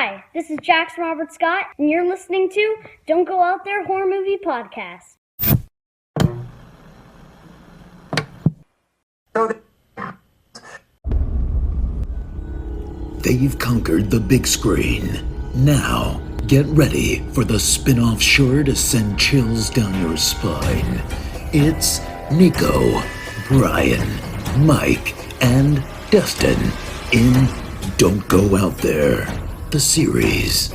Hi, this is Jackson Robert Scott, and you're listening to Don't Go Out There Horror Movie Podcast. They've conquered the big screen. Now, get ready for the spin-off sure to send chills down your spine. It's Nico, Brian, Mike, and Dustin in Don't Go Out There, the series.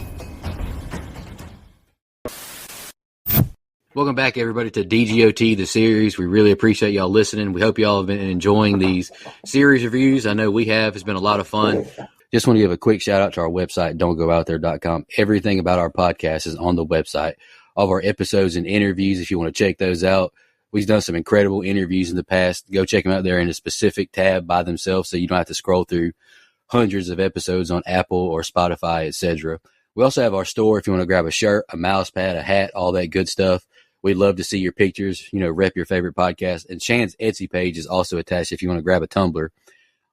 Welcome back, everybody, to DGOT, the series. We really appreciate y'all listening. We hope y'all have been enjoying these series reviews. I know we have. It's been a lot of fun. Just want to give a quick shout out to our website, don'tgoouthere.com. Everything about our podcast is on the website. All of our episodes and interviews, if you want to check those out. We've done some incredible interviews in the past. Go check them out there in a specific tab by themselves so you don't have to scroll through hundreds of episodes on Apple or Spotify, etc. We also have our store if you want to grab a shirt, a mouse pad, a hat, all that good stuff. We'd love to see your pictures, rep your favorite podcast. And Shan's Etsy page is also attached if you want to grab a tumbler.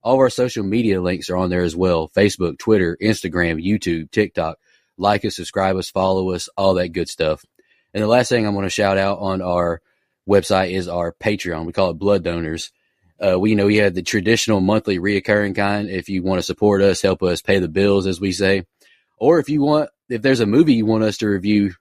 All of our social media links are on there as well. Facebook, Twitter, Instagram, YouTube, TikTok. Like us, subscribe us, follow us, all that good stuff. And the last thing I'm going to shout out on our website is our Patreon. We call it Blood Donors. We have the traditional monthly reoccurring kind. If you want to support us, help us pay the bills, as we say. Or if there's a movie you want us to review,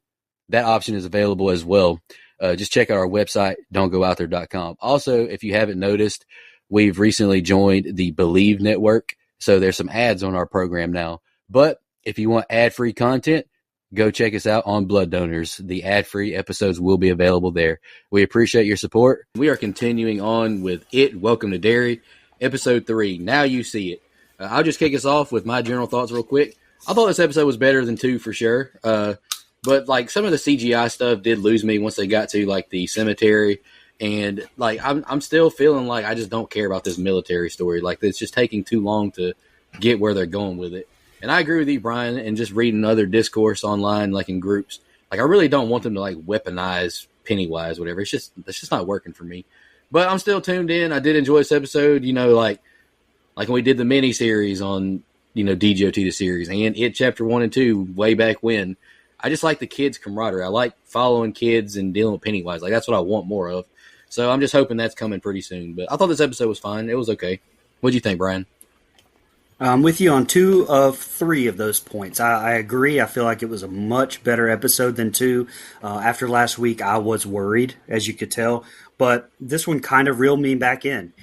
that option is available as well. Just check out our website, don'tgoouthere.com. Also, if you haven't noticed, we've recently joined the Believe Network, so there's some ads on our program now. But if you want ad-free content, go check us out on Blood Donors. The ad-free episodes will be available there. We appreciate your support. We are continuing on with It, Welcome to Derry, Episode 3, Now You See It. I'll just kick us off with my general thoughts real quick. I thought this episode was better than 2 for sure. But some of the CGI stuff did lose me once they got to the cemetery. And I'm still feeling like I just don't care about this military story. It's just taking too long to get where they're going with it. And I agree with you, Brian, and just reading other discourse online, in groups. I really don't want them to weaponize Pennywise, whatever. It's just not working for me. But I'm still tuned in. I did enjoy this episode. Like when we did the mini series on DGOT the series and It Chapter 1 and 2 way back when. I just like the kids' camaraderie. I like following kids and dealing with Pennywise. That's what I want more of. So I'm just hoping that's coming pretty soon. But I thought this episode was fine. It was okay. What'd you think, Brian? I'm with you on 2 of 3 of those points. I agree. I feel like it was a much better episode than 2. After last week, I was worried, as you could tell. But this one kind of reeled me back in.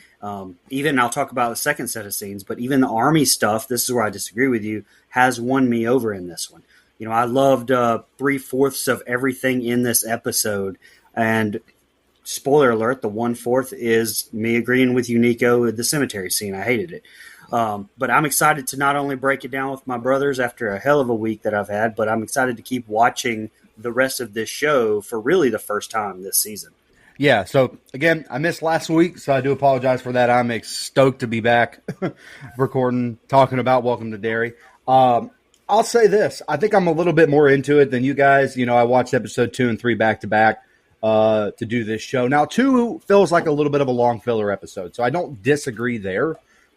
Even I'll talk about the second set of scenes, but even the Army stuff, this is where I disagree with you, has won me over in this one. I loved 3/4 of everything in this episode. And spoiler alert, the 1/4 is me agreeing with you, Nico, with the cemetery scene. I hated it. But I'm excited to not only break it down with my brothers after a hell of a week that I've had, but I'm excited to keep watching the rest of this show for really the first time this season. Yeah, so again, I missed last week, so I do apologize for that. I'm stoked to be back recording, talking about Welcome to Derry. I'll say this. I think I'm a little bit more into it than you guys. I watched episode 2 and 3 back-to-back to do this show. Now, 2 feels like a little bit of a long filler episode, so I don't disagree there.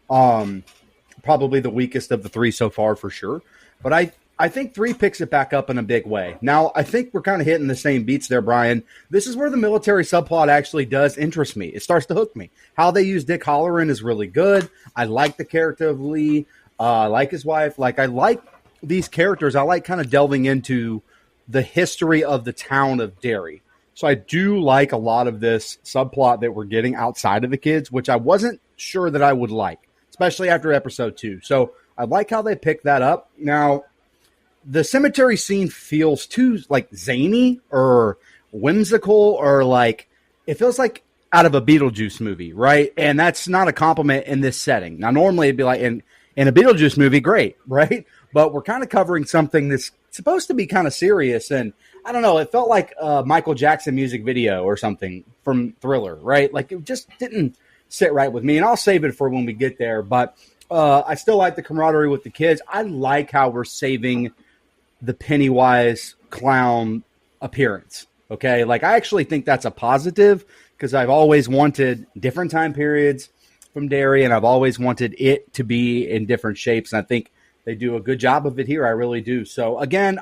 Probably the weakest of the 3 so far for sure. But I think 3 picks it back up in a big way. Now, I think we're kind of hitting the same beats there, Brian. This is where the military subplot actually does interest me. It starts to hook me. How they use Dick Halloran is really good. I like the character of Lee. I like his wife. I like these characters. I like kind of delving into the history of the town of Derry. So I do like a lot of this subplot that we're getting outside of the kids, which I wasn't sure that I would like, especially after episode 2. So I like how they picked that up. Now, the cemetery scene feels too zany or whimsical or it feels like out of a Beetlejuice movie, right? And that's not a compliment in this setting. Now, normally it'd be in a Beetlejuice movie, great, right? But we're kind of covering something that's supposed to be kind of serious. And I don't know, it felt like a Michael Jackson music video or something from Thriller, right? It just didn't sit right with me. And I'll save it for when we get there. But I still like the camaraderie with the kids. I like how we're saving the Pennywise clown appearance, okay? I actually think that's a positive because I've always wanted different time periods from Derry, and I've always wanted it to be in different shapes. And I think They do a good job of it here. I really do. So again,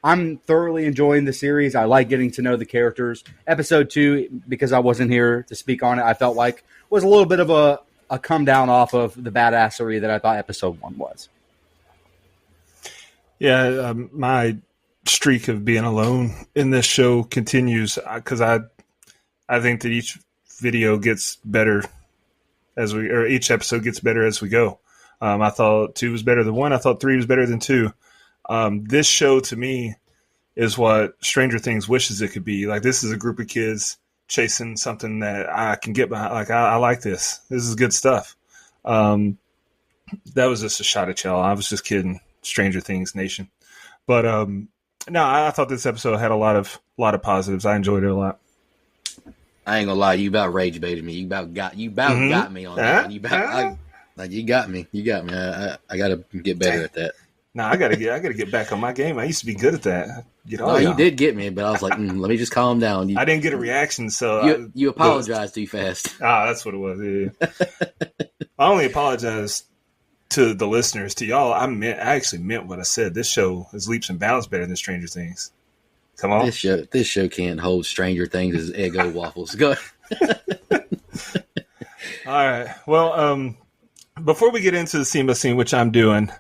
I'm thoroughly enjoying the series. I like getting to know the characters. Episode 2, because I wasn't here to speak on it, I felt like was a little bit of a come down off of the badassery that I thought episode 1 was. Yeah, my streak of being alone in this show continues because I think that each video gets better each episode gets better as we go. I thought 2 was better than 1. I thought 3 was better than 2. This show to me is what Stranger Things wishes it could be. Like, this is a group of kids chasing something that I can get behind. Like, I like this. This is good stuff. That was just a shot at y'all. I was just kidding. Stranger Things Nation. But no, I thought this episode had a lot of positives. I enjoyed it a lot. I ain't gonna lie, you about rage baited me. You about got me on that one. You got me. I gotta get better at that. No, I gotta get back on my game. I used to be good at that. You did get me, but I was like, let me just calm down. I didn't get a reaction, so you apologized too fast. That's what it was. Yeah. I only apologized to the listeners, to y'all. I actually meant what I said. This show is leaps and bounds better than Stranger Things. Come on. This show can't hold Stranger Things as Eggo waffles. Go. All right. Well, before we get into the scene by scene, which I'm doing,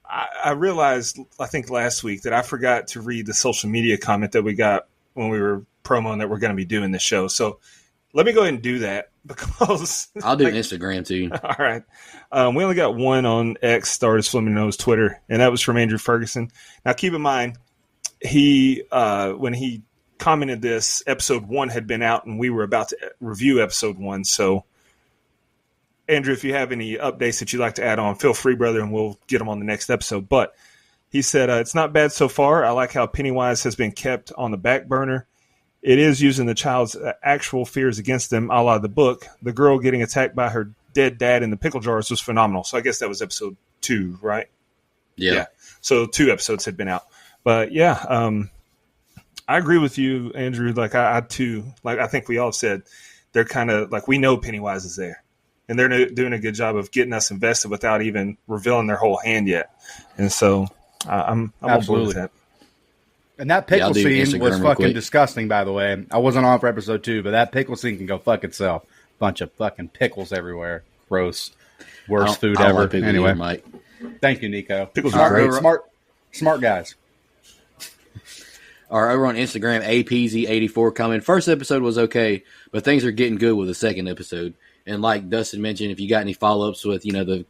I realized, I think last week, that I forgot to read the social media comment that we got when we were promoting that we're going to be doing the show. So let me go ahead and do that, because I'll do Instagram too. All right. We only got one on X, Stars Fleming Knows Twitter, and that was from Andrew Ferguson. Now, keep in mind, he when he commented this, episode 1 had been out, and we were about to review episode 1. So, Andrew, if you have any updates that you'd like to add on, feel free, brother, and we'll get them on the next episode. But he said, it's not bad so far. I like how Pennywise has been kept on the back burner. It is using the child's actual fears against them, a la the book. The girl getting attacked by her dead dad in the pickle jars was phenomenal. So I guess that was episode 2, right? Yeah. So 2 episodes had been out. But yeah, I agree with you, Andrew. Like I too, like I think we all said, they're kind of like, we know Pennywise is there, and they're doing a good job of getting us invested without even revealing their whole hand yet. And so I'm on board with that. And that pickle scene Instagram was real fucking quick. disgusting, by the way. I wasn't on for episode 2, but that pickle scene can go fuck itself. Bunch of fucking pickles everywhere. Gross. Worst food I don't ever. like pickles Anyway, either, Mike. thank you, Nico. Pickles are great. Smart guys. Or over on Instagram, APZ84 comment, first episode was okay, but things are getting good with the second episode. And like Dustin mentioned, if you got any follow-ups with, the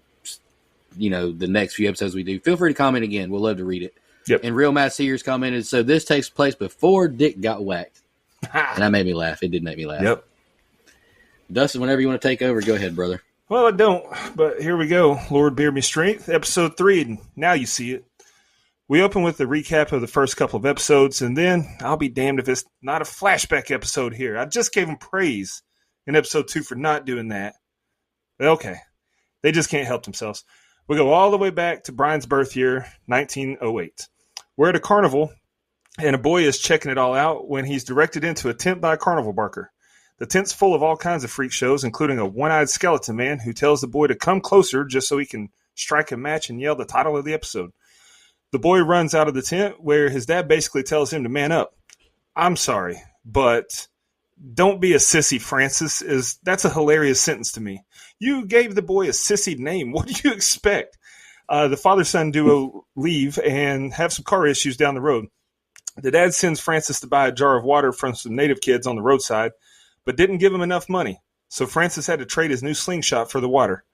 next few episodes we do, feel free to comment again. We'll love to read it. Yep. And Real Matt Sears commented, so this takes place before Dick got whacked. And that made me laugh. It did make me laugh. Yep. Dustin, whenever you want to take over, go ahead, brother. Well, I don't, but here we go. Lord bear me strength, episode 3, and now you see it. We open with a recap of the first couple of episodes, and then I'll be damned if it's not a flashback episode here. I just gave them praise in episode 2 for not doing that. Okay. They just can't help themselves. We go all the way back to Brian's birth year, 1908. We're at a carnival, and a boy is checking it all out when he's directed into a tent by a carnival barker. The tent's full of all kinds of freak shows, including a one-eyed skeleton man who tells the boy to come closer just so he can strike a match and yell the title of the episode. The boy runs out of the tent, where his dad basically tells him to man up. I'm sorry, but don't be a sissy, Francis. That's a hilarious sentence to me. You gave the boy a sissy name. What do you expect? The father-son duo leave and have some car issues down the road. The dad sends Francis to buy a jar of water from some native kids on the roadside, but didn't give him enough money. So Francis had to trade his new slingshot for the water.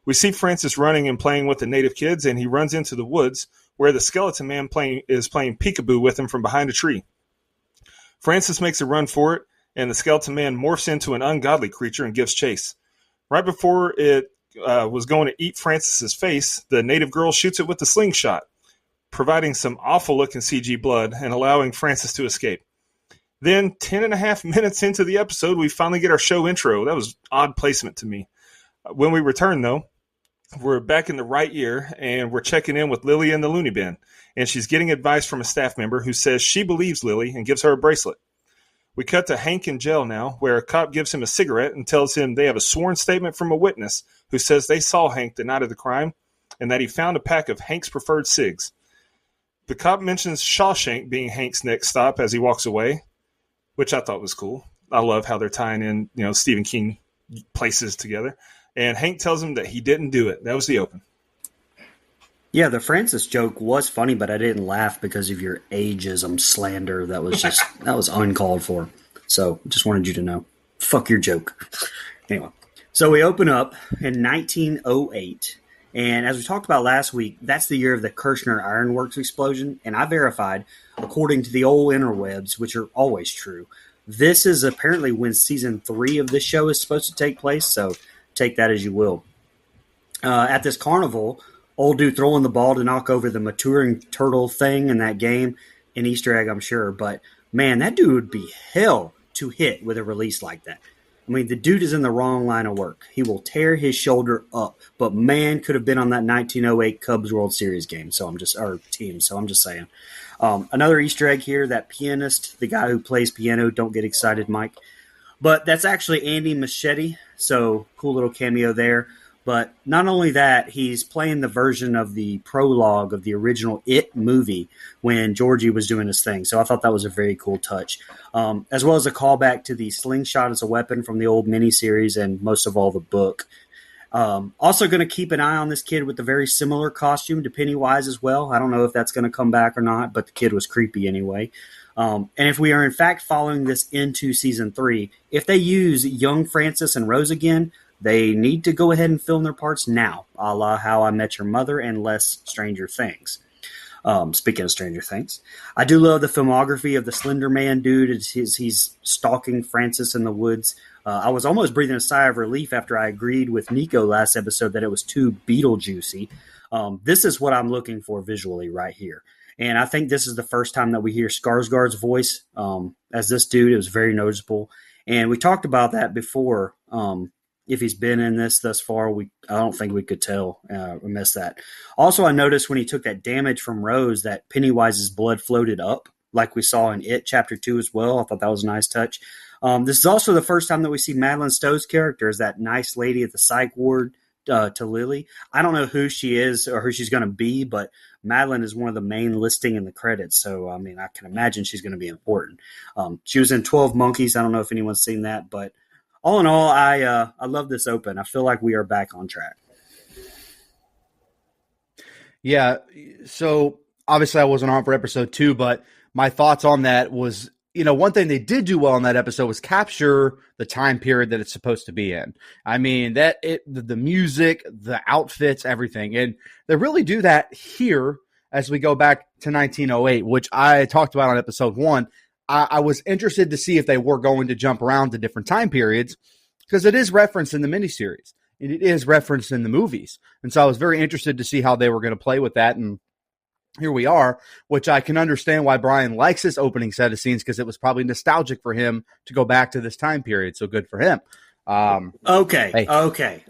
We see Francis running and playing with the native kids, and he runs into the woods where the skeleton man is playing peekaboo with him from behind a tree. Francis makes a run for it, and the skeleton man morphs into an ungodly creature and gives chase. Right before it was going to eat Francis's face, the native girl shoots it with the slingshot, providing some awful-looking CG blood and allowing Francis to escape. Then, 10.5 minutes into the episode, we finally get our show intro. That was odd placement to me. When we return, though, we're back in the right year, and we're checking in with Lily in the loony bin. And she's getting advice from a staff member who says she believes Lily and gives her a bracelet. We cut to Hank in jail now, where a cop gives him a cigarette and tells him they have a sworn statement from a witness who says they saw Hank the night of the crime, and that he found a pack of Hank's preferred cigs. The cop mentions Shawshank being Hank's next stop as he walks away, which I thought was cool. I love how they're tying in, Stephen King places together. And Hank tells him that he didn't do it. That was the open. Yeah, the Francis joke was funny, but I didn't laugh because of your ageism slander. That was uncalled for. So just wanted you to know. Fuck your joke. Anyway, so we open up in 1908. And as we talked about last week, that's the year of the Kirshner Ironworks explosion. And I verified, according to the old interwebs, which are always true, this is apparently when season 3 of this show is supposed to take place. So take that as you will. At this carnival, old dude throwing the ball to knock over the maturing turtle thing in that game, an Easter egg, I'm sure. But man, that dude would be hell to hit with a release like that. I mean, the dude is in the wrong line of work. He will tear his shoulder up. But man, could have been on that 1908 Cubs World Series game. So I'm just saying. Another Easter egg here, that pianist, the guy who plays piano, don't get excited, Mike. But that's actually Andy Machete. So cool little cameo there. But not only that, he's playing the version of the prologue of the original It movie when Georgie was doing his thing. So I thought that was a very cool touch. As well as a callback to the slingshot as a weapon from the old miniseries and most of all the book. Also going to keep an eye on this kid with a very similar costume to Pennywise as well. I don't know if that's going to come back or not, but the kid was creepy anyway. And if we are in fact following this into season 3, if they use young Francis and Rose again, they need to go ahead and film their parts now, a la How I Met Your Mother and less Stranger Things. Speaking of Stranger Things, I do love the filmography of the Slender Man dude as he's stalking Francis in the woods. I was almost breathing a sigh of relief after I agreed with Nico last episode that it was too Beetlejuicy. This is what I'm looking for visually right here. And I think this is the first time that we hear Skarsgård's voice as this dude. It was very noticeable. And we talked about that before. If he's been in this thus far, I don't think we could tell. We missed that. Also, I noticed when he took that damage from Rose that Pennywise's blood floated up, like we saw in It Chapter 2 as well. I thought that was a nice touch. This is also the first time that we see Madeline Stowe's character as that nice lady at the psych ward to Lily. I don't know who she is or who she's going to be, but Madeline is one of the main listing in the credits. So, I mean, I can imagine she's going to be important. She was in 12 Monkeys. I don't know if anyone's seen that, but all in all, I love this open. I feel like we are back on track. Yeah, so obviously I wasn't on for episode 2, but my thoughts on that was, one thing they did do well in that episode was capture the time period that it's supposed to be in. I mean, the music, the outfits, everything. And they really do that here as we go back to 1908, which I talked about on episode 1. I was interested to see if they were going to jump around to different time periods because it is referenced in the miniseries and it is referenced in the movies. And so I was very interested to see how they were going to play with that. And here we are, which I can understand why Brian likes this opening set of scenes because it was probably nostalgic for him to go back to this time period. So good for him. Okay.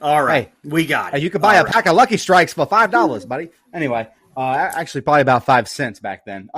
All right. Hey, we got it. You could buy a pack of Lucky Strikes for $5, buddy. Anyway, actually probably about 5 cents back then.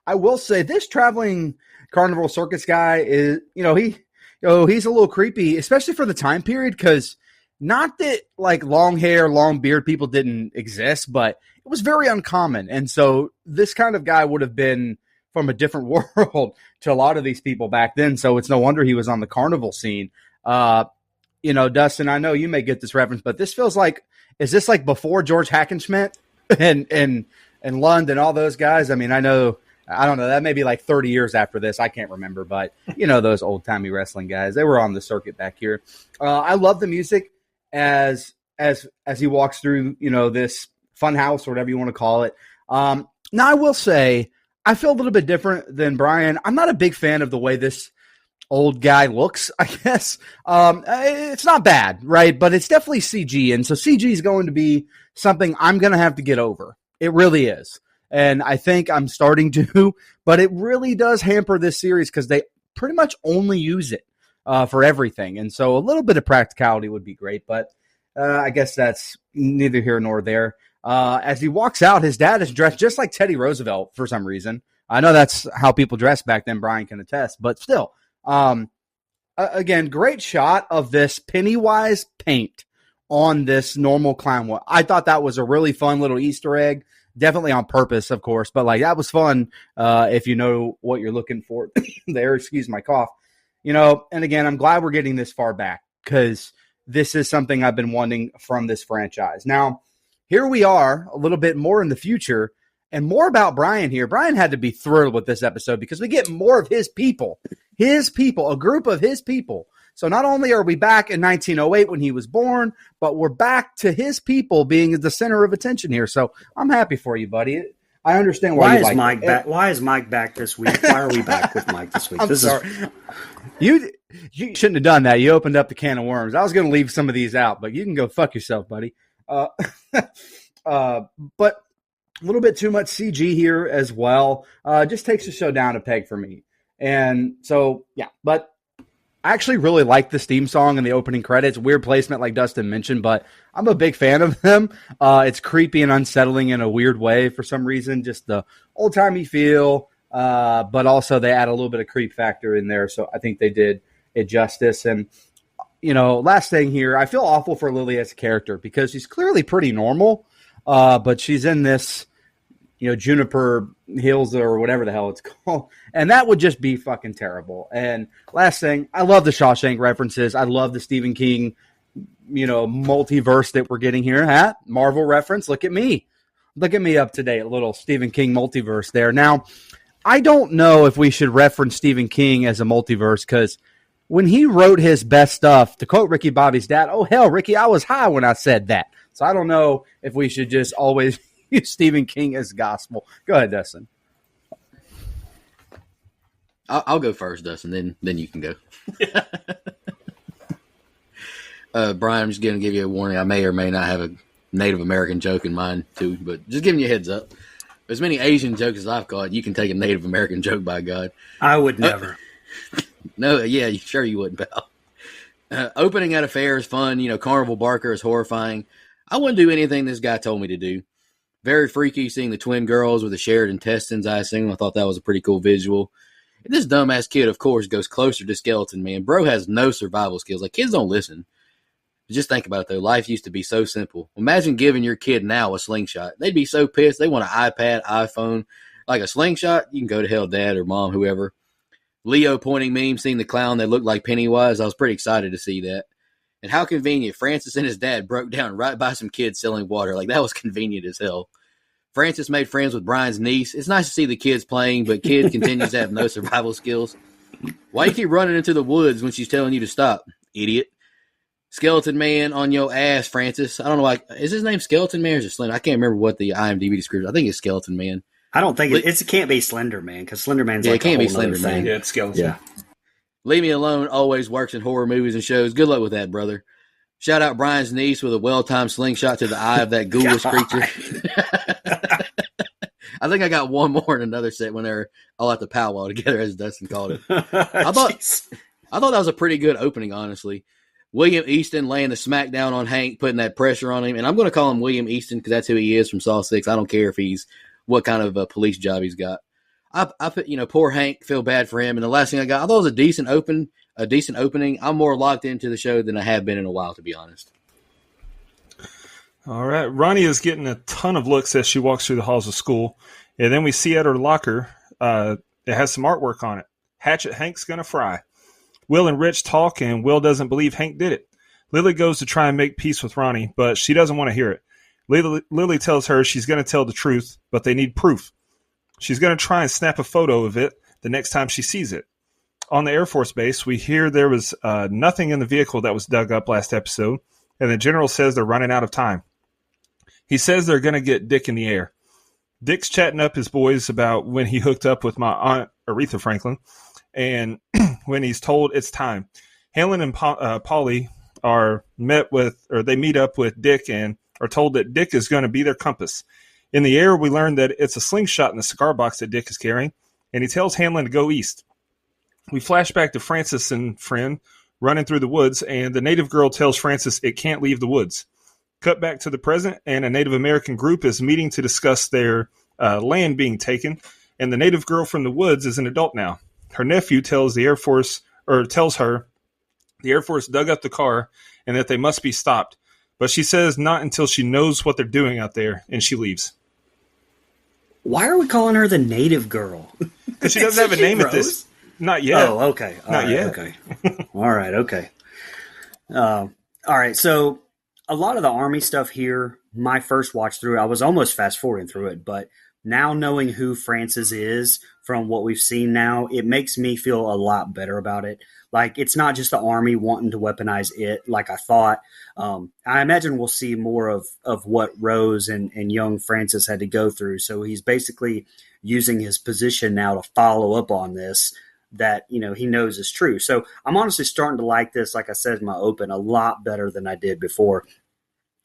I will say this traveling carnival circus guy is, he's a little creepy, especially for the time period, because not that like long hair, long beard people didn't exist, but it was very uncommon. And so this kind of guy would have been from a different world to a lot of these people back then. So it's no wonder he was on the carnival scene. Dustin, I know you may get this reference, but this feels like, is this like before George Hackenschmidt and Lund and all those guys? I mean, I don't know. That may be like 30 years after this. I can't remember, but those old timey wrestling guys, they were on the circuit back here. I love the music as he walks through, this fun house or whatever you want to call it. Now I will say I feel a little bit different than Brian. I'm not a big fan of the way this old guy looks, I guess. It's not bad, right? But it's definitely CG. And so CG is going to be something I'm going to have to get over. It really is. And I think I'm starting to, but it really does hamper this series because they pretty much only use it for everything. And so a little bit of practicality would be great, but I guess that's neither here nor there. As he walks out, his dad is dressed just like Teddy Roosevelt for some reason. I know that's how people dressed back then, Brian can attest, but still. Again, great shot of this Pennywise paint on this normal clown one. I thought that was a really fun little Easter egg. Definitely on purpose, of course, but like that was fun if you know what you're looking for there. Excuse my cough. And again, I'm glad we're getting this far back because this is something I've been wanting from this franchise. Now, here we are a little bit more in the future and more about Brian here. Brian had to be thrilled with this episode because we get more of his people, a group of his people. So not only are we back in 1908 when he was born, but we're back to his people being the center of attention here. So I'm happy for you, buddy. I understand why is Mike back. Why is Mike back this week? Why are we back with Mike this week? I'm sorry. You shouldn't have done that. You opened up the can of worms. I was going to leave some of these out, but you can go fuck yourself, buddy. But a little bit too much CG here as well. Just takes the show down a peg for me. And so, yeah, but I actually really like this theme song and the opening credits. Weird placement, like Dustin mentioned, but I'm a big fan of them. It's creepy and unsettling in a weird way for some reason. Just the old-timey feel, but also they add a little bit of creep factor in there. So I think they did it justice. And, last thing here, I feel awful for Lily as a character because she's clearly pretty normal, but she's in this Juniper Hills or whatever the hell it's called. And that would just be fucking terrible. And last thing, I love the Shawshank references. I love the Stephen King, multiverse that we're getting here. Marvel reference. Look at me. Look at me up to date. A little Stephen King multiverse there. Now, I don't know if we should reference Stephen King as a multiverse because when he wrote his best stuff, to quote Ricky Bobby's dad, oh, hell, Ricky, I was high when I said that. So I don't know if we should just always Stephen King as gospel. Go ahead, Dustin. I'll go first, Dustin. Then you can go. Brian, I'm just going to give you a warning. I may or may not have a Native American joke in mind too, but just giving you a heads up. As many Asian jokes as I've caught, you can take a Native American joke. By God, I would never. No, yeah, sure you wouldn't, pal. Opening at a fair is fun. Carnival Barker is horrifying. I wouldn't do anything this guy told me to do. Very freaky seeing the twin girls with the shared intestines, I assume. I thought that was a pretty cool visual. And this dumbass kid, of course, goes closer to Skeleton Man. Bro has no survival skills. Like, kids don't listen. Just think about it, though. Life used to be so simple. Imagine giving your kid now a slingshot. They'd be so pissed. They want an iPad, iPhone. Like a slingshot, you can go to hell, dad or mom, whoever. Leo pointing meme, seeing the clown that looked like Pennywise. I was pretty excited to see that. And how convenient. Francis and his dad broke down right by some kids selling water. Like, that was convenient as hell. Francis made friends with Brian's niece. It's nice to see the kids playing, but kid continues to have no survival skills. Why you keep running into the woods when she's telling you to stop, idiot? Skeleton Man on your ass, Francis. I don't know. Is his name Skeleton Man or is it Slender? I can't remember what the IMDb description. I think it's Skeleton Man. I don't think it can't be Slender Man because Slender Man's like it can't a be whole Slender other Man. thing. Yeah, it's Skeleton. Yeah. Leave Me Alone always works in horror movies and shows. Good luck with that, brother. Shout out Brian's niece with a well-timed slingshot to the eye of that ghoulish creature. I think I got one more in another set when they're all at the powwow together, as Dustin called it. I thought that was a pretty good opening, honestly. William Easton laying the smackdown on Hank, putting that pressure on him. And I'm going to call him William Easton because that's who he is from Saw 6. I don't care if he's what kind of a police job he's got. I put, poor Hank, feel bad for him. And the last thing I thought it was a decent opening. I'm more locked into the show than I have been in a while, to be honest. All right. Ronnie is getting a ton of looks as she walks through the halls of school. And then we see at her locker, it has some artwork on it. Hatchet Hank's gonna fry. Will and Rich talk, and Will doesn't believe Hank did it. Lily goes to try and make peace with Ronnie, but she doesn't want to hear it. Lily tells her she's going to tell the truth, but they need proof. She's going to try and snap a photo of it the next time she sees it. On the Air Force Base, we hear there was nothing in the vehicle that was dug up last episode, and the general says they're running out of time. He says they're going to get Dick in the air. Dick's chatting up his boys about when he hooked up with my aunt, Aretha Franklin, and when he's told it's time. Helen and Polly they meet up with Dick and are told that Dick is going to be their compass. In the air, we learn that it's a slingshot in the cigar box that Dick is carrying, and he tells Hanlon to go east. We flash back to Francis and friend running through the woods, and the native girl tells Francis it can't leave the woods. Cut back to the present, and a Native American group is meeting to discuss their land being taken, and the native girl from the woods is an adult now. Her nephew tells her the Air Force dug up the car and that they must be stopped. But she says not until she knows what they're doing out there, and she leaves. Why are we calling her the native girl? Because she doesn't have a name at this. Not yet. Oh, okay. Not yet. Okay. All right. Okay. All right. So a lot of the Army stuff here, my first watch through, I was almost fast forwarding through it, but now knowing who Francis is from what we've seen now, it makes me feel a lot better about it. Like, it's not just the Army wanting to weaponize it like I thought. I imagine we'll see more of what Rose and young Francis had to go through. So he's basically using his position now to follow up on this that, you know, he knows is true. So I'm honestly starting to like this, like I said in my open, a lot better than I did before.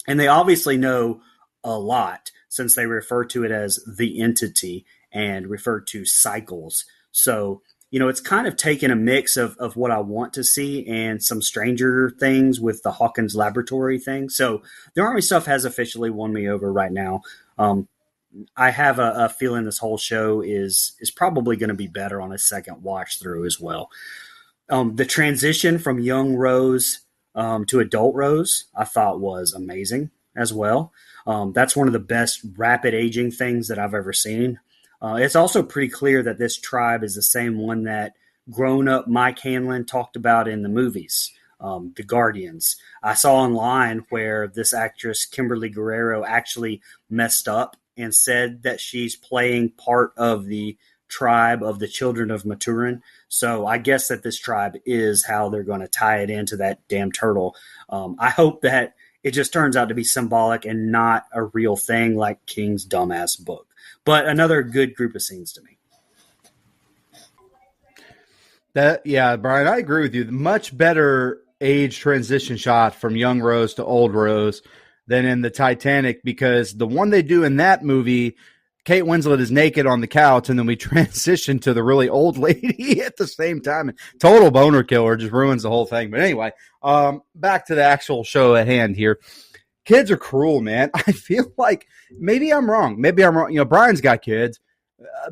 And they obviously know a lot since they refer to it as the entity and refer to cycles. So, you know, it's kind of taken a mix of what I want to see and some Stranger Things with the Hawkins Laboratory thing. So the Army stuff has officially won me over right now. I have a feeling this whole show is probably going to be better on a second watch through as well. The transition from young Rose to adult Rose, I thought was amazing as well. That's one of the best rapid aging things that I've ever seen. It's also pretty clear that this tribe is the same one that grown-up Mike Hanlon talked about in the movies, The Guardians. I saw online where this actress, Kimberly Guerrero, actually messed up and said that she's playing part of the tribe of the Children of Maturin. So I guess that this tribe is how they're going to tie it into that damn turtle. I hope that it just turns out to be symbolic and not a real thing like King's dumbass book. But another good group of scenes to me. Yeah, Brian, I agree with you. Much better age transition shot from young Rose to old Rose than in the Titanic, because the one they do in that movie, Kate Winslet is naked on the couch, and then we transition to the really old lady at the same time. Total boner killer, just ruins the whole thing. But anyway, back to the actual show at hand here. Kids are cruel, man. I feel like maybe I'm wrong. You know, Brian's got kids.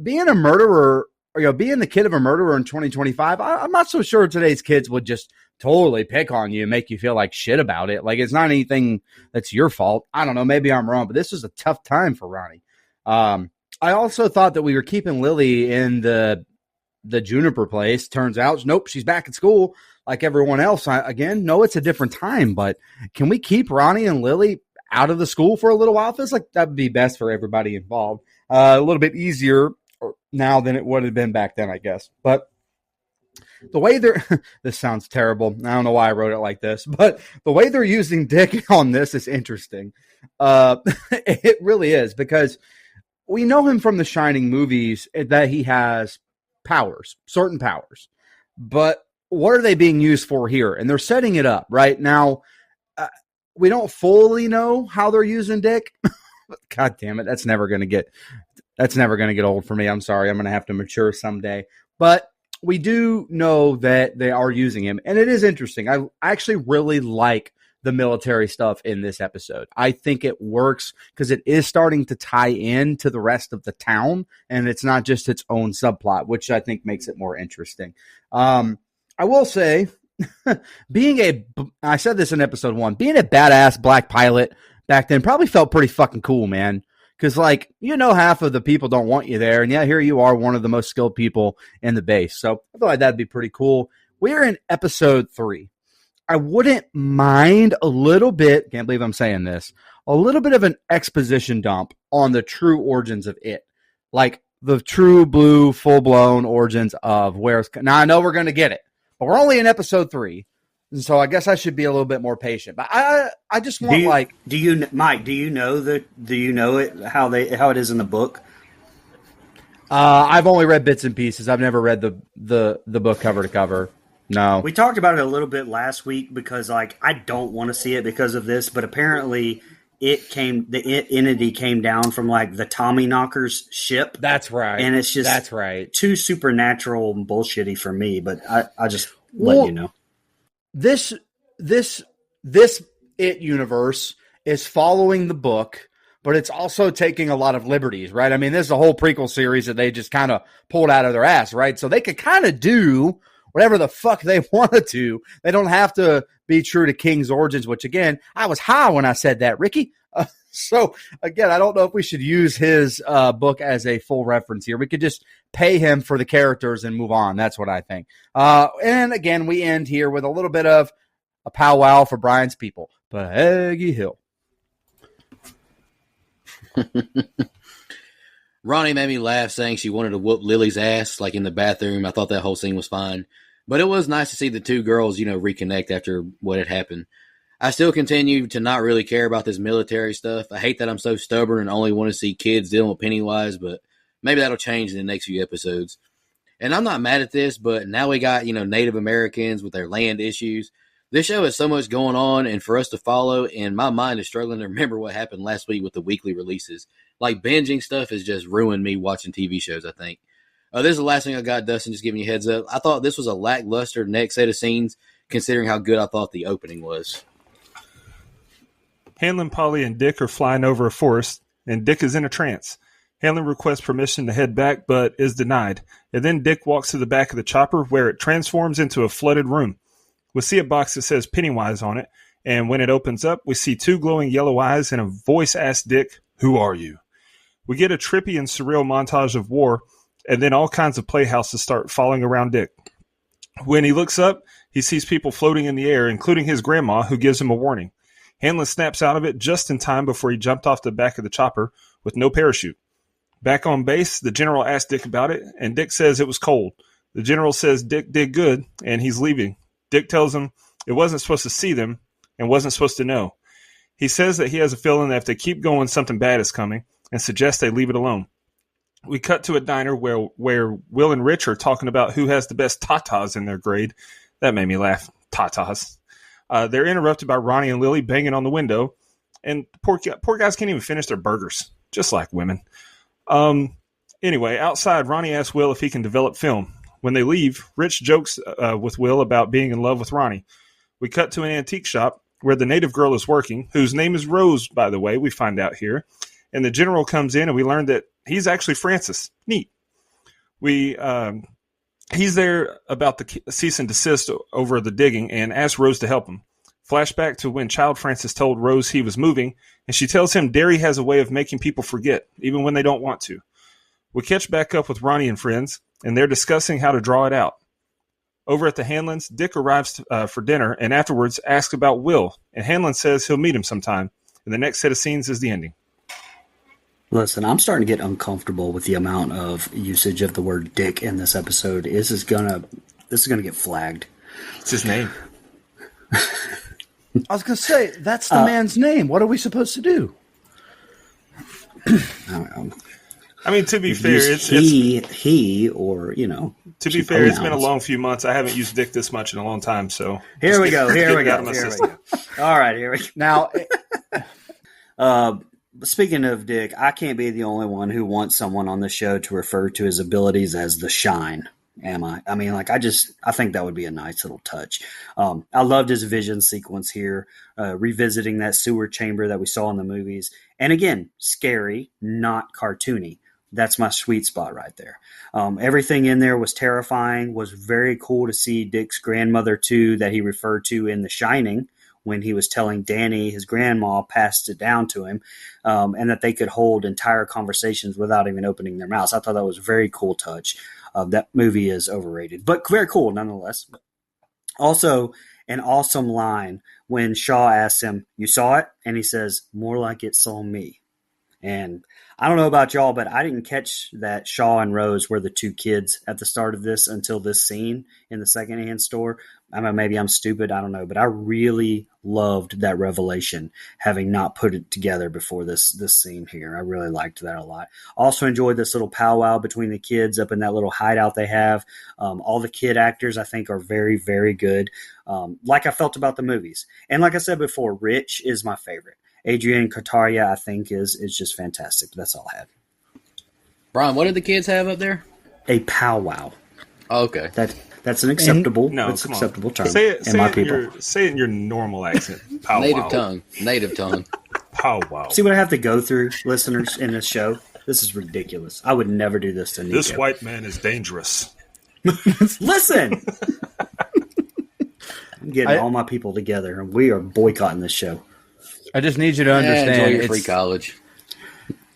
Being a murderer, or, you know, being the kid of a murderer in 2025, I'm not so sure today's kids would just totally pick on you and make you feel like shit about it. Like, it's not anything that's your fault. I don't know. Maybe I'm wrong, but this was a tough time for Ronnie. I also thought that we were keeping Lily in the Juniper place. Turns out, nope, she's back at school like everyone else. No, it's a different time, but can we keep Ronnie and Lily out of the school for a little while? It feels like that would be best for everybody involved. A little bit easier now than it would have been back then, I guess. But the way they're this sounds terrible. I don't know why I wrote it like this, but the way they're using Dick on this is interesting. It really is, because we know him from the Shining movies that he has powers, certain powers. But what are they being used for here? And they're setting it up right now. We don't fully know how they're using Dick. God damn it. That's never going to get old for me. I'm sorry. I'm going to have to mature someday. But we do know that they are using him. And it is interesting. I actually really like the military stuff in this episode. I think it works because it is starting to tie in to the rest of the town, and it's not just its own subplot, which I think makes it more interesting. I will say, I said this in episode 1, being a badass black pilot back then probably felt pretty fucking cool, man. Because, like, you know, half of the people don't want you there, and yeah, here you are, one of the most skilled people in the base. So I feel like that'd be pretty cool. We're in episode 3. I wouldn't mind a little bit, can't believe I'm saying this, a little bit of an exposition dump on the true origins of it. Like the true blue, full-blown origins of where's... Now, I know we're going to get it, but we're only in episode 3, and so I guess I should be a little bit more patient. But I just want, Mike, do you know it, how it is in the book? I've only read bits and pieces. I've never read the book cover to cover. No. We talked about it a little bit last week because, like, I don't want to see it because of this, but apparently the entity came down from, like, the Tommyknockers ship. That's right. And it's just too supernatural and bullshitty for me, but I just let you know. This It universe is following the book, but it's also taking a lot of liberties, right? I mean, this is a whole prequel series that they just kind of pulled out of their ass, right? So they could kind of do whatever the fuck they want to do. They don't have to be true to King's origins, which, again, I was high when I said that, Ricky. So, again, I don't know if we should use his book as a full reference here. We could just pay him for the characters and move on. That's what I think. And, again, we end here with a little bit of a powwow for Brian's people. Peggy Hill. Ronnie made me laugh saying she wanted to whoop Lily's ass, like in the bathroom. I thought that whole scene was fine. But it was nice to see the two girls, reconnect after what had happened. I still continue to not really care about this military stuff. I hate that I'm so stubborn and only want to see kids dealing with Pennywise, but maybe that'll change in the next few episodes. And I'm not mad at this, but now we got, Native Americans with their land issues. This show has so much going on and for us to follow, and my mind is struggling to remember what happened last week with the weekly releases. Like, binging stuff has just ruined me watching TV shows, I think. This is the last thing I got, Dustin, just giving you a heads up. I thought this was a lackluster next set of scenes, considering how good I thought the opening was. Hanlon, Polly, and Dick are flying over a forest, and Dick is in a trance. Hanlon requests permission to head back, but is denied. And then Dick walks to the back of the chopper, where it transforms into a flooded room. We see a box that says Pennywise on it, and when it opens up, we see two glowing yellow eyes, and a voice asks Dick, "Who are you?" We get a trippy and surreal montage of war, and then all kinds of playhouses start falling around Dick. When he looks up, he sees people floating in the air, including his grandma, who gives him a warning. Hanlon snaps out of it just in time before he jumped off the back of the chopper with no parachute. Back on base, the general asks Dick about it, and Dick says it was cold. The general says Dick did good, and he's leaving. Dick tells him it wasn't supposed to see them and wasn't supposed to know. He says that he has a feeling that if they keep going, something bad is coming, and suggests they leave it alone. We cut to a diner where Will and Rich are talking about who has the best tatas in their grade. That made me laugh. Tatas. They're interrupted by Ronnie and Lily banging on the window, and poor guys can't even finish their burgers, just like women. Anyway, outside, Ronnie asks Will if he can develop film. When they leave, Rich jokes with Will about being in love with Ronnie. We cut to an antique shop where the native girl is working, whose name is Rose, by the way, we find out here. And the general comes in, and we learn that he's actually Francis. Neat. He's there about the cease and desist over the digging and asks Rose to help him. Flashback to when Child Francis told Rose he was moving, and she tells him Derry has a way of making people forget, even when they don't want to. We catch back up with Ronnie and friends, and they're discussing how to draw it out. Over at the Hanlons, Dick arrives for dinner and afterwards asks about Will, and Hanlon says he'll meet him sometime. And the next set of scenes is the ending. Listen, I'm starting to get uncomfortable with the amount of usage of the word dick in this episode. This is gonna get flagged. It's his name. I was going to say, that's the man's name. What are we supposed to do? I mean, to be fair, it's he or, to be fair, it's been a long few months. I haven't used dick this much in a long time, so Here we go. All right, here we go. Now, speaking of Dick, I can't be the only one who wants someone on the show to refer to his abilities as the Shine. Am I? I mean, I think that would be a nice little touch. I loved his vision sequence here, revisiting that sewer chamber that we saw in the movies. And again, scary, not cartoony. That's my sweet spot right there. Everything in there was terrifying, was very cool to see Dick's grandmother too, that he referred to in The Shining, when he was telling Danny his grandma passed it down to him, and that they could hold entire conversations without even opening their mouths. I thought that was a very cool touch. That movie is overrated, but very cool nonetheless. Also, an awesome line when Shaw asks him, "You saw it?" And he says, "More like it saw me." And I don't know about y'all, but I didn't catch that Shaw and Rose were the two kids at the start of this until this scene in the secondhand store. I mean, maybe I'm stupid, I don't know, but I really loved that revelation, having not put it together before this scene here. I really liked that a lot. Also enjoyed this little powwow between the kids up in that little hideout they have. All the kid actors, I think, are very, very good, like I felt about the movies. And like I said before, Rich is my favorite. Adrian Cartaria, I think, is just fantastic. That's all I had. Brian, what did the kids have up there? A powwow. Oh, okay. That's an acceptable, acceptable term. Say it people. in your normal accent. Pow Native tongue. Powwow. See what I have to go through, listeners, in this show? This is ridiculous. I would never do this to Nico. This white man is dangerous. Listen! I'm getting all my people together, and we are boycotting this show. I just need you to understand. Enjoy your free college.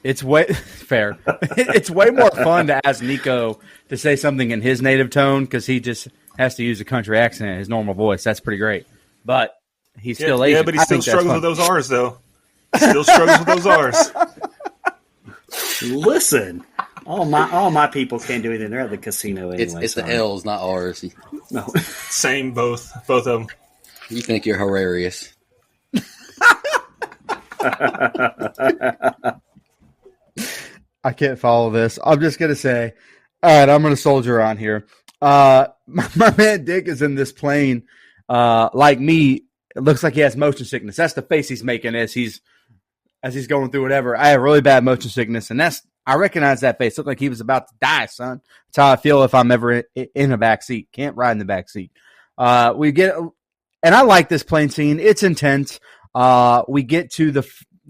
It's way fair. It's way more fun to ask Nico to say something in his native tone because he just has to use a country accent in his normal voice. That's pretty great. But he's still Asian. Yeah, but he still struggles with those R's, though. Still struggles with those R's. Listen, all my people can't do anything. They're at the casino anyway. It's the L's, not R's. No. Same, both of them. You think you're hilarious. I can't follow this. I'm just going to say, all right, I'm going to soldier on here. My man Dick is in this plane. Like me, it looks like he has motion sickness. That's the face he's making as he's going through whatever. I have really bad motion sickness, and I recognize that face. Looked like he was about to die, son. That's how I feel if I'm ever in a back seat. Can't ride in the back seat. And I like this plane scene. It's intense. We get to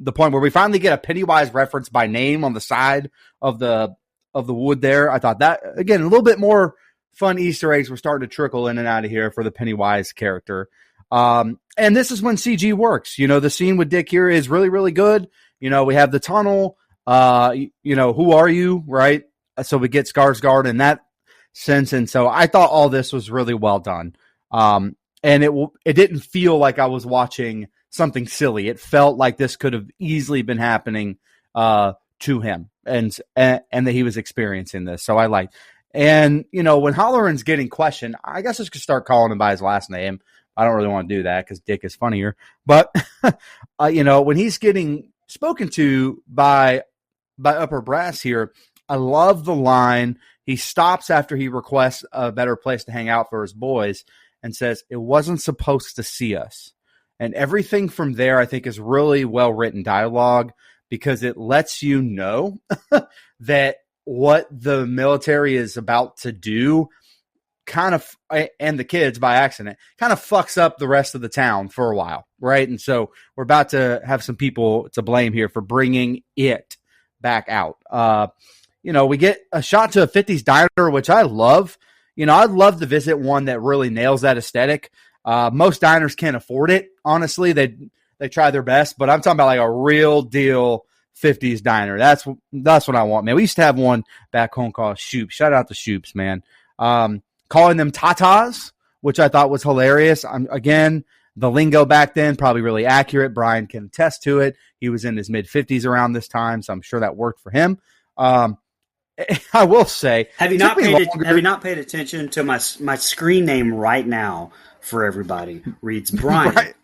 the point where we finally get a Pennywise reference by name on the side of the wood there. I thought that, again, a little bit more fun Easter eggs were starting to trickle in and out of here for the Pennywise character. And this is when CG works. The scene with Dick here is really, really good. We have the tunnel. Who are you, right? So we get Skarsgård in that sense. And so I thought all this was really well done. And it didn't feel like I was watching something silly. It felt like this could have easily been happening to him and that he was experiencing this. So I liked. And, when Halloran's getting questioned, I guess I should start calling him by his last name. I don't really want to do that because Dick is funnier. But, when he's getting spoken to by upper brass here, I love the line. He stops after he requests a better place to hang out for his boys and says, "It wasn't supposed to see us." And everything from there, I think, is really well-written dialogue because it lets you know that what the military is about to do and the kids by accident kind of fucks up the rest of the town for a while, right? And so we're about to have some people to blame here for bringing it back out. We get a shot to a 50s diner, which I love. I'd love to visit one that really nails that aesthetic. Most diners can't afford it. Honestly, they try their best, but I'm talking about like a real deal 50s diner. That's what I want, man. We used to have one back home called Shoops. Shout out to Shoops, man. Calling them tatas, which I thought was hilarious. Again, the lingo back then, probably really accurate. Brian can attest to it. He was in his mid-50s around this time, so I'm sure that worked for him. I will say, have you not paid attention to my screen name right now for everybody? Reads Brian, right.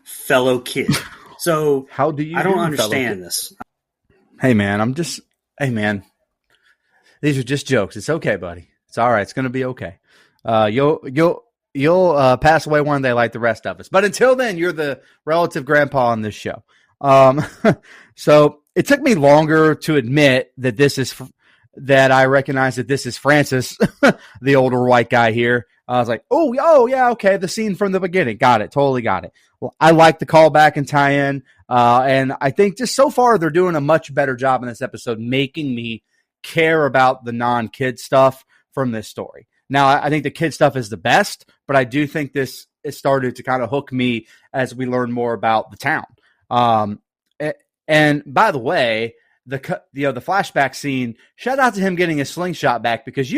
Fellow kid. So how do you? I don't understand this. Hey man, these are just jokes. It's okay, buddy. It's all right. It's going to be okay. You'll pass away one day like the rest of us. But until then, you're the relative grandpa on this show. So it took me longer to admit that I recognize that this is Francis, the older white guy here. I was like, oh yeah, okay, the scene from the beginning. Got it. Totally got it. Well, I like the callback and tie-in. And I think just so far they're doing a much better job in this episode making me care about the non-kid stuff from this story. Now, I think the kid stuff is the best, but I do think this has started to kind of hook me as we learn more about the town. And by the way, the flashback scene, shout out to him getting his slingshot back because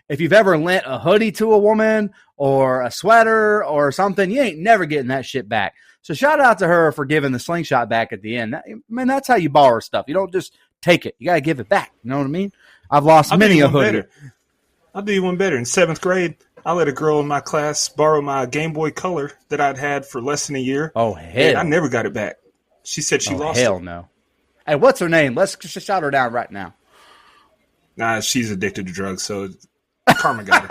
if you've ever lent a hoodie to a woman or a sweater or something, you ain't never getting that shit back. So shout out to her for giving the slingshot back at the end. That's how you borrow stuff. You don't just take it. You got to give it back. You know what I mean? I've lost many a hoodie. I'll do you one better. In 7th grade, I let a girl in my class borrow my Game Boy Color that I'd had for less than a year. Oh, hell. I never got it back. She said she lost it. Hell no. Hey, what's her name? Let's just shout her down right now. Nah, she's addicted to drugs, so karma got her.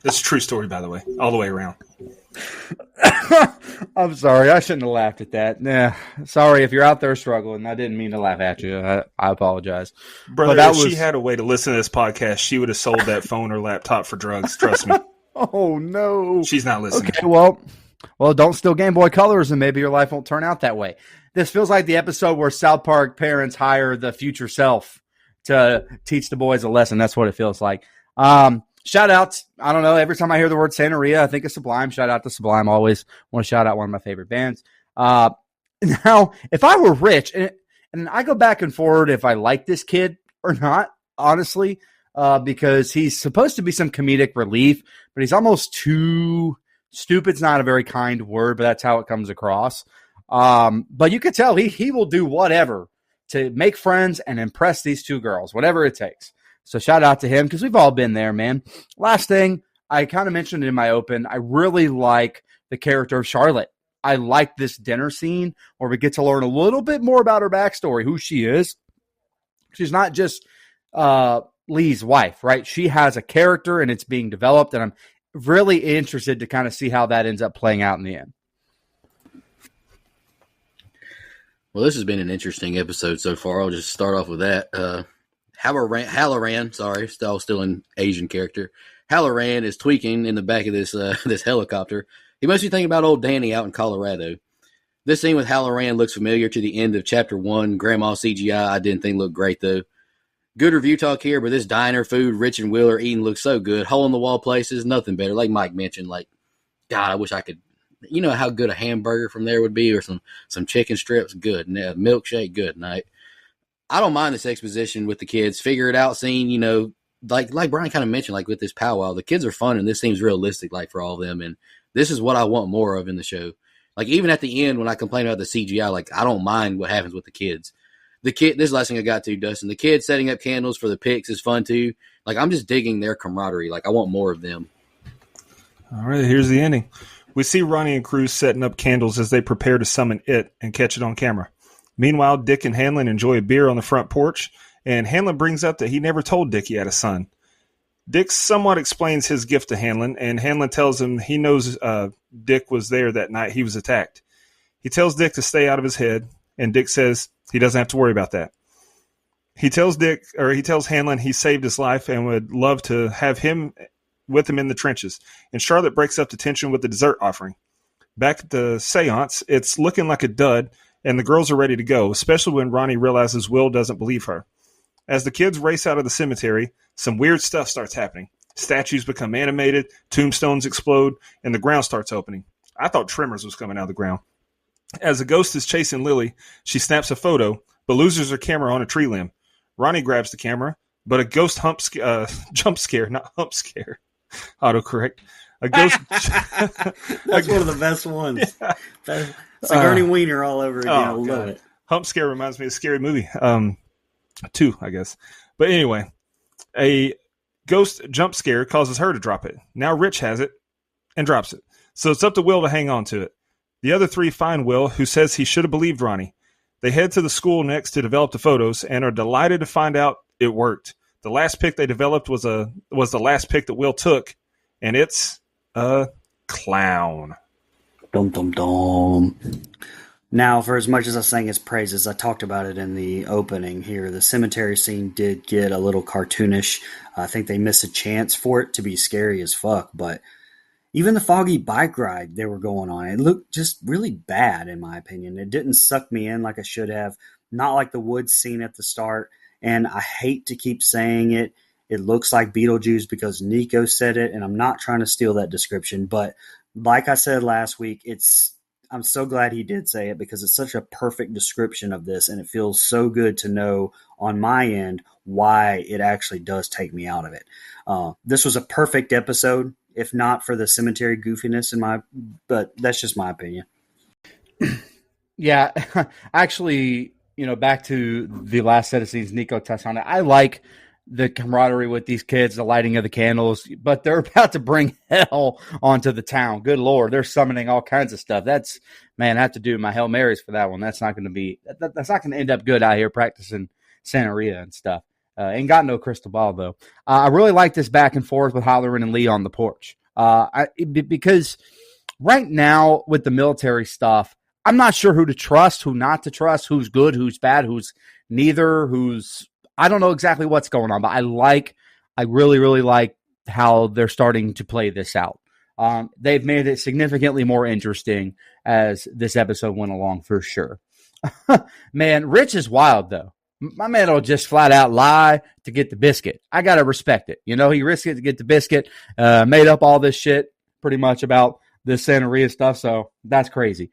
That's a true story, by the way, all the way around. I'm sorry. I shouldn't have laughed at that. Nah, sorry if you're out there struggling. I didn't mean to laugh at you. I apologize. Brother, if she had a way to listen to this podcast, she would have sold that phone or laptop for drugs. Trust me. Oh, no. She's not listening. Okay, well, don't steal Game Boy Colors and maybe your life won't turn out that way. This feels like the episode where South Park parents hire the future self to teach the boys a lesson. That's what it feels like. Shout outs. I don't know. Every time I hear the word Santeria, I think of Sublime. Shout out to Sublime. Always want to shout out one of my favorite bands. Now, if I were Rich, and I go back and forward if I like this kid or not, honestly, because he's supposed to be some comedic relief, but he's almost too stupid's not a very kind word, but that's how it comes across. But you could tell he will do whatever to make friends and impress these two girls, whatever it takes. So shout out to him because we've all been there, man. Last thing, I kind of mentioned in my open, I really like the character of Charlotte. I like this dinner scene where we get to learn a little bit more about her backstory, who she is. She's not just Lee's wife, right? She has a character and it's being developed, and I'm really interested to kind of see how that ends up playing out in the end. Well, this has been an interesting episode so far. I'll just start off with that. Halloran, sorry, still an Asian character. Halloran is tweaking in the back of this this helicopter. He must be thinking about old Danny out in Colorado. This scene with Halloran looks familiar to the end of Chapter 1. Grandma CGI I didn't think looked great, though. Good review talk here, but this diner food Rich and Will are eating looks so good. Hole-in-the-wall places, nothing better. Like Mike mentioned, like, God, I wish I could, you know how good a hamburger from there would be, or some chicken strips, good. Milkshake, good night. I don't mind this exposition with the kids. Figure it out scene, you know, like Brian kind of mentioned, like with this powwow, the kids are fun, and this seems realistic, like for all of them, and this is what I want more of in the show. Like even at the end when I complain about the CGI, like I don't mind what happens with the kids. This is the last thing I got to, Dustin. The kids setting up candles for the pics is fun too. Like I'm just digging their camaraderie. Like I want more of them. All right, here's the ending. We see Ronnie and Cruz setting up candles as they prepare to summon it and catch it on camera. Meanwhile, Dick and Hanlon enjoy a beer on the front porch, and Hanlon brings up that he never told Dick he had a son. Dick somewhat explains his gift to Hanlon, and Hanlon tells him he knows Dick was there that night he was attacked. He tells Dick to stay out of his head, and Dick says he doesn't have to worry about that. He tells Hanlon he saved his life and would love to have him with him in the trenches. And Charlotte breaks up the tension with the dessert offering. Back at the seance, it's looking like a dud, and the girls are ready to go, especially when Ronnie realizes Will doesn't believe her. As the kids race out of the cemetery, some weird stuff starts happening. Statues become animated, tombstones explode, and the ground starts opening. I thought Tremors was coming out of the ground. As a ghost is chasing Lily, she snaps a photo, but loses her camera on a tree limb. Ronnie grabs the camera, but a ghost jump scare, not hump scare. Autocorrect. A ghost. That's one of the best ones. Yeah. Sigourney Weiner all over again. I love God. it. Hump scare reminds me of a scary movie. 2, I guess. But anyway, a ghost jump scare causes her to drop it. Now Rich has it and drops it. So it's up to Will to hang on to it. The other 3 find Will, who says he should have believed Ronnie. They head to the school next to develop the photos and are delighted to find out it worked. The last pic they developed was the last pic that Will took, and it's a clown. Dum dum dum. Now, for as much as I sang his praises, I talked about it in the opening here. The cemetery scene did get a little cartoonish. I think they missed a chance for it to be scary as fuck. But even the foggy bike ride they were going on, it looked just really bad, in my opinion. It didn't suck me in like I should have. Not like the woods scene at the start. And I hate to keep saying it. It looks like Beetlejuice because Nico said it, and I'm not trying to steal that description. But like I said last week, I'm so glad he did say it because it's such a perfect description of this, and it feels so good to know on my end why it actually does take me out of it. This was a perfect episode, if not for the cemetery goofiness but that's just my opinion. Yeah, actually, back to the last set of scenes, Nico touched on it. I like the camaraderie with these kids, the lighting of the candles, but they're about to bring hell onto the town. Good Lord, they're summoning all kinds of stuff. I have to do my Hail Marys for that one. That's not going to end up good out here practicing Santeria and stuff. Ain't got no crystal ball though. I really like this back and forth with Halloran and Lee on the porch. Because right now with the military stuff, I'm not sure who to trust, who not to trust, who's good, who's bad, who's neither, I don't know exactly what's going on, but I really, really like how they're starting to play this out. They've made it significantly more interesting as this episode went along for sure. Man, Rich is wild though. My man will just flat out lie to get the biscuit. I got to respect it. He risked it to get the biscuit, made up all this shit pretty much about this Santeria stuff. So that's crazy.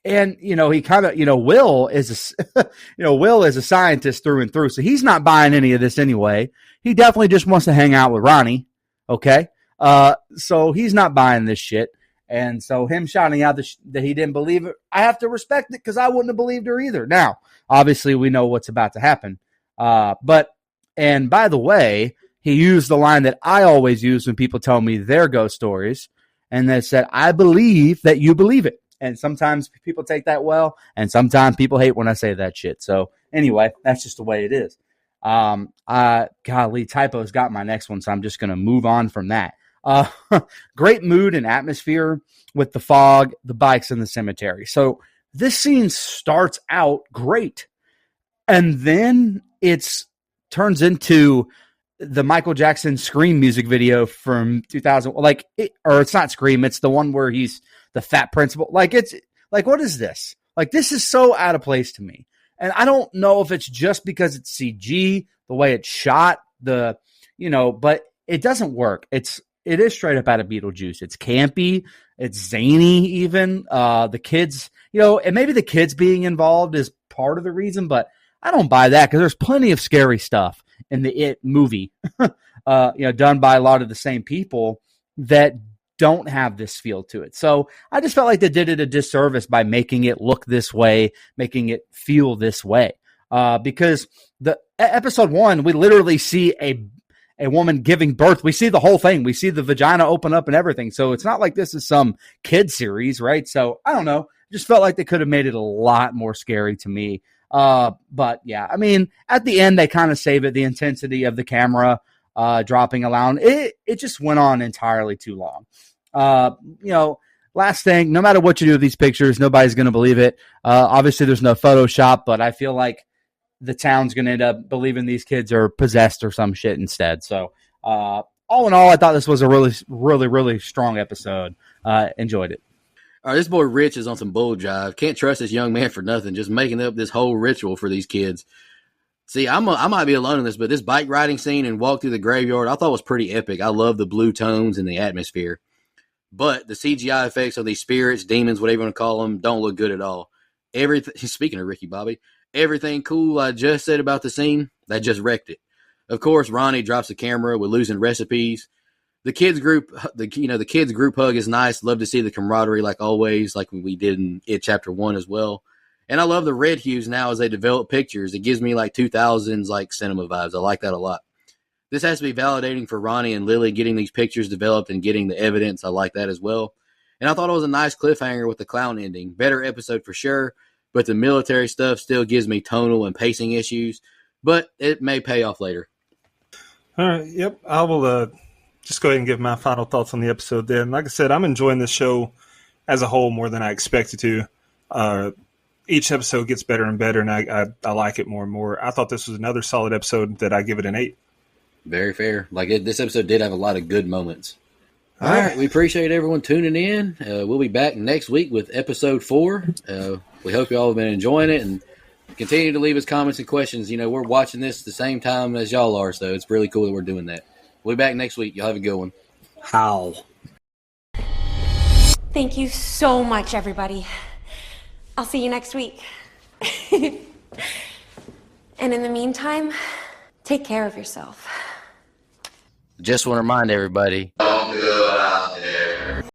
And, he kind of, Will is, Will is a scientist through and through. So he's not buying any of this anyway. He definitely just wants to hang out with Ronnie. Okay. So he's not buying this shit. And so him shouting out that he didn't believe it, I have to respect it because I wouldn't have believed her either. Now, obviously, we know what's about to happen. And by the way, he used the line that I always use when people tell me their ghost stories. And they said, I believe that you believe it. And sometimes people take that well, and sometimes people hate when I say that shit. So anyway, that's just the way it is. Golly, Typo's got my next one, so I'm just going to move on from that. Great mood and atmosphere with the fog, the bikes, and the cemetery. So this scene starts out great, and then it turns into the Michael Jackson Scream music video from 2000. Or it's not Scream. It's the one where he's the fat principal. What is this? This is so out of place to me. And I don't know if it's just because it's CG, the way it's shot, but it doesn't work. It is straight up out of Beetlejuice. It's campy. It's zany even. The kids, and maybe the kids being involved is part of the reason, but I don't buy that because there's plenty of scary stuff in the It movie, done by a lot of the same people that don't have this feel to it. So I just felt like they did it a disservice by making it look this way, making it feel this way. Because the episode 1, we literally see a woman giving birth. We see the whole thing. We see the vagina open up and everything. So it's not like this is some kid series, right? So I don't know. Just felt like they could have made it a lot more scary to me. But yeah, I mean, at the end, they kind of save it. The intensity of the camera dropping around, it just went on entirely too long. Last thing, no matter what you do with these pictures, nobody's going to believe it. Obviously, there's no Photoshop, but I feel like the town's going to end up believing these kids are possessed or some shit instead. So, all in all, I thought this was a really, really, really strong episode. Enjoyed it. All right, this boy Rich is on some bull jive. Can't trust this young man for nothing, just making up this whole ritual for these kids. See, I might be alone in this, but this bike riding scene and walk through the graveyard I thought was pretty epic. I love the blue tones and the atmosphere. But the CGI effects of these spirits, demons, whatever you want to call them, don't look good at all. Everything. Speaking of Ricky Bobby, everything cool I just said about the scene, that just wrecked it. Of course, Ronnie drops the camera with losing recipes. The kids group hug is nice. Love to see the camaraderie like always, like we did in It Chapter 1 as well. And I love the red hues now as they develop pictures. It gives me like 2000s like cinema vibes. I like that a lot. This has to be validating for Ronnie and Lily getting these pictures developed and getting the evidence. I like that as well. And I thought it was a nice cliffhanger with the clown ending. Better episode for sure, but the military stuff still gives me tonal and pacing issues, but it may pay off later. All right, yep. I will just go ahead and give my final thoughts on the episode then. Like I said, I'm enjoying this show as a whole more than I expected to. Each episode gets better and better, and I like it more and more. I thought this was another solid episode that I give it an 8. Very fair. This episode did have a lot of good moments. All right. We appreciate everyone tuning in. We'll be back next week with episode 4. We hope you all have been enjoying it and continue to leave us comments and questions. We're watching this the same time as y'all are, so it's really cool that we're doing that. We'll be back next week. Y'all have a good one. How? Thank you so much, everybody. I'll see you next week. And in the meantime, take care of yourself. Just want to remind everybody.